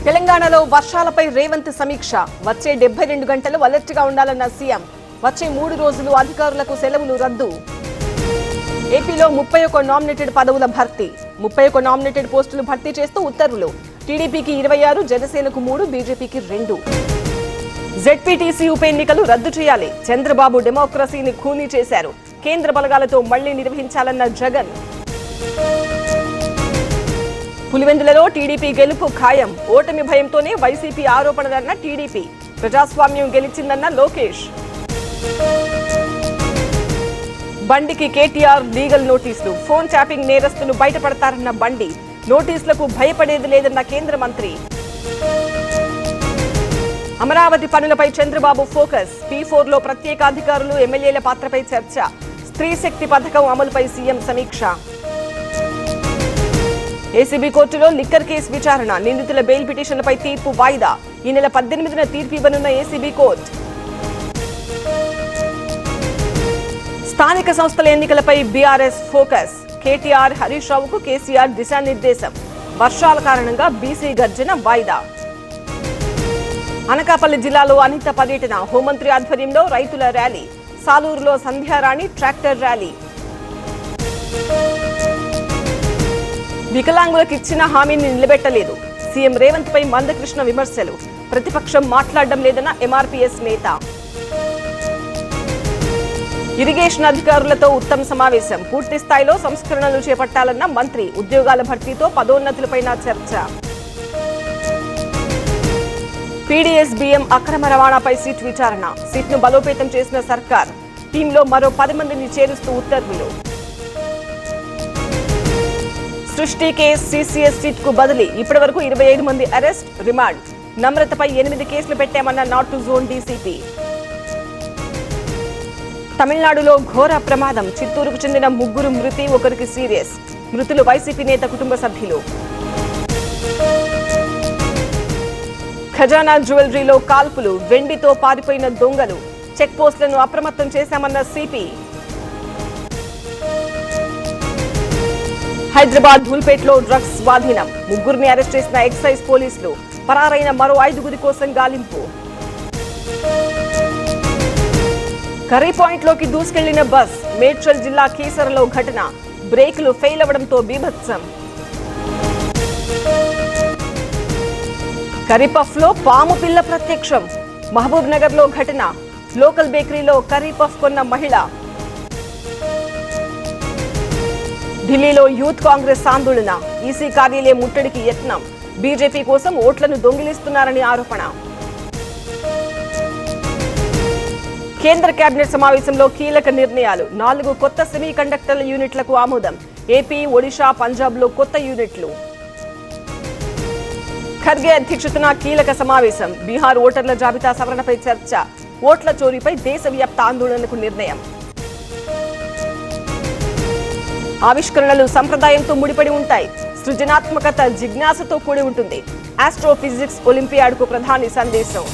తెలంగాణలో వర్షాలపై రేవంత్ సమీక్ష. వచ్చే 72 గంటలు అలర్ట్ గా ఉండాలన్న సీఎం. వచ్చే 3 రోజులు అధికారులకు సెలవులు రద్దు. ఏపీలో 31 నామినేటెడ్ పదవుల భర్తీ. 31 నామినేటెడ్ పోస్టులు భర్తీ చేస్తూ ఉత్తర్వులు. టీడీపీకి 26, జనసేనకు 3, బీజేపీకి 2. జెడ్పీటీసీ ఉప ఎన్నికలు రద్దు చేయాలి. చంద్రబాబు డెమోక్రసీని ఖూనీ చేశారు. కేంద్ర బలగాలతో మళ్లీ నిర్వహించాలన్న జగన్. పులివెందులలో టీడీపీ గెలుపు ఖాయం. ఓటమి భయంతోనే వైసీపీ ఆరోపణలన్న టీడీపీ. ప్రజాస్వామ్యం గెలిచిందన్న లోకేష్. బండికి కేటీఆర్ లీగల్ నోటీసులు. ఫోన్ ట్యాపింగ్ నేరస్తులు బయటపడతారన్న బండి. నోటీసులకు భయపడేది లేదన్న కేంద్ర మంత్రి. అమరావతి పనులపై చంద్రబాబు ఫోకస్. P4లో ప్రత్యేక అధికారులు, ఎమ్మెల్యేల పాత్రపై చర్చ. స్త్రీ శక్తి పథకం అమలుపై సీఎం సమీక్ష. ఏసీబీ కోర్టులో లిక్కర్ కేసు విచారణ. నిందితుల బెయిల్ పిటిషన్లపై తీర్పు వాయిదా. ఈ నెల 18న తీర్పు ఇవ్వనున్న ఏసీబీ కోర్టు. స్థానిక సంస్థల ఎన్నికలపై బీఆర్ఎస్ ఫోకస్. కేటీఆర్, హరీష్ రావుకు కేసీఆర్ దిశానిర్దేశం. వర్షాల కారణంగా బీసీ గర్జన వాయిదా. అనకాపల్లి జిల్లాలో అనిత పర్యటన. హోంమంత్రి ఆధ్వర్యంలో రైతుల ర్యాలీ. సాలూరులో సంధ్యారాణి ట్రాక్టర్ ర్యాలీ. వికలాంగులకు ఇచ్చిన హామీని నిలబెట్టలేదు. సీఎం రేవంత్ పై మందకృష్ణ విమర్శలు. ప్రతిపక్షం మాట్లాడడం లేదన్న ఎంఆర్పీఎస్ నేత. ఇరిగేషన్ అధికారులతో ఉత్తమ సమావేశం. పూర్తి స్థాయిలో సంస్కరణలు చేపట్టాలన్న మంత్రి. ఉద్యోగాల భర్తీతో పదోన్నతులపై చర్చ. పీడీఎస్బీఎం అక్రమ రవాణాపై సిట్ విచారణ. సిట్ను బలోపేతం చేసిన సర్కార్. టీంలో మరో 10 మందిని చేరుస్తూ ఉత్తర్వులు. సృష్టి కేసు సీసీఎస్ సిట్ కు బదిలీ. ఇప్పటి వరకు 25 మంది అరెస్ట్, రిమాండ్. నమ్రతపై 8 కేసులు పెట్టామన్న నార్త్ జోన్ డీసీపీ. తమిళనాడులో ఘోర ప్రమాదం. చిత్తూరుకు చెందిన 3 మృతి, 1 సీరియస్. మృతులు వైసీపీ నేత కుటుంబ సభ్యులు. ఖజానా జ్యువెలరీలో కాల్పులు. వెండితో పారిపోయిన దొంగలు. చెక్ పోస్టులను అప్రమత్తం చేశామన్న సిపి. హైదరాబాద్ ధూల్పేటలో డ్రగ్స్ స్వాధీనం. 3 అరెస్ట్ చేసిన ఎక్సైజ్ పోలీసులు. పరారైన మరో 5 కోసం గాలింపు. కర్రీ పాయింట్లోకి దూసుకెళ్లిన బస్. మేడ్చల్ జిల్లా కీసరలో ఘటన. బ్రేకులు ఫెయిల్ అవడంతో బీభత్సం. కర్రీ పఫ్ లో పాము పిల్ల ప్రత్యక్షం. మహబూబ్ నగర్ లో ఘటన. లోకల్ బేకరీలో కర్రీ పఫ్ కొన్న మహిళ. ఢిల్లీలో యూత్ కాంగ్రెస్ ఆందోళన. ఈసీ కార్యాలయం ముట్టడికి యత్నం. బీజేపీ కోసం ఓట్లను దొంగిలిస్తున్నారని ఆరోపణ. కేంద్ర కేబినెట్ సమావేశంలో కీలక నిర్ణయాలు. 4 కొత్త సెమీ కండక్టర్ల యూనిట్లకు ఆమోదం. ఏపీ, ఒడిషా, పంజాబ్ లో కొత్త యూనిట్లు. ఖర్గే అధ్యక్షతన కీలక సమావేశం. బీహార్ ఓటర్ల జాబితా సవరణపై చర్చ. ఓట్ల చోరీపై దేశవ్యాప్త ఆందోళనకు నిర్ణయం. ఆవిష్కరణలు సంప్రదాయంతో ముడిపడి ఉంటాయి. సృజనాత్మకత జిజ్ఞాసతో కూడి ఉంటుంది. ఆస్ట్రోఫిజిక్స్ ఒలింపియాడ్కు ప్రధాని సందేశం.